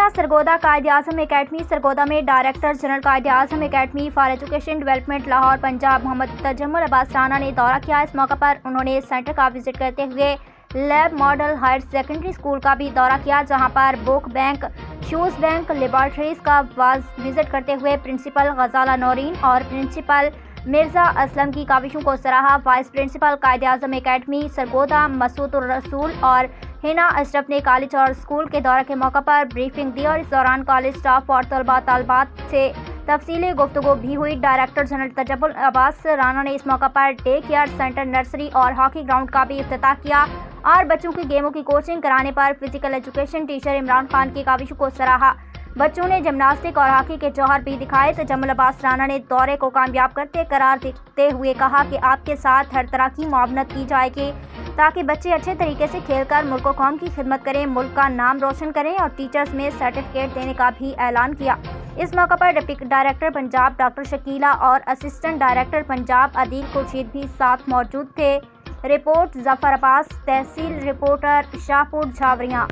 जिला सरगोदा कायद-ए-आज़म एकेडमी सरगोदा में director general Quaid e Azam academy for education development Lahore Punjab Muhammad Tajammul Abbas Rana ने दौरा किया। इस मौके पर उन्होंने सेंटर का विजिट करते हुए lab model higher secondary school का भी दौरा किया, जहां पर book bank, shoes bank, laboratories का विजिट करते हुए प्रिंसिपल गजाला नौरीन और प्रिंसिपल मिर्जा असलम की काविशों को सराहा। Vice principal Quaid e Azam academy Sargodha Masood Rasool और हिना अशरफ ने कॉलेज और स्कूल के दौरे के मौके पर ब्रीफिंग दी और इस दौरान कॉलेज स्टाफ और तलबा तलबात से तफसीली गुफ्तगू भी हुई। डायरेक्टर जनरल तजम्मुल अब्बास राना ने इस मौके per day care centre, nursery और हॉकी ग्राउंड का भी इफ्तिताह किया और बच्चों की गेमों की कोचिंग कराने पर physical education teacher Imran Khan की काविशों को सराहा। बच्चों ने जिम्नास्टिक और हॉकी के जौहर भी दिखाए। तजम्मुल अब्बास राना ने दौरे को कामयाब करते करार देते हुए कहा कि आपके साथ हर तरह की मुआवनत की जाएगी ताकि बच्चे अच्छे तरीके से खेलकर मुल्क व कौम की खिदमत करें, मुल्क का नाम रोशन करें और टीचर्स में सर्टिफिकेट देने का भी ऐलान किया। इस मौके पर deputy director Punjab doctor Shakeela और असिस्टेंट डायरेक्टर पंजाब अदील खुर्शीद भी साथ मौजूद थे। Report Zafar Abbas, tehsil reporter Shahpur झावरियाँ।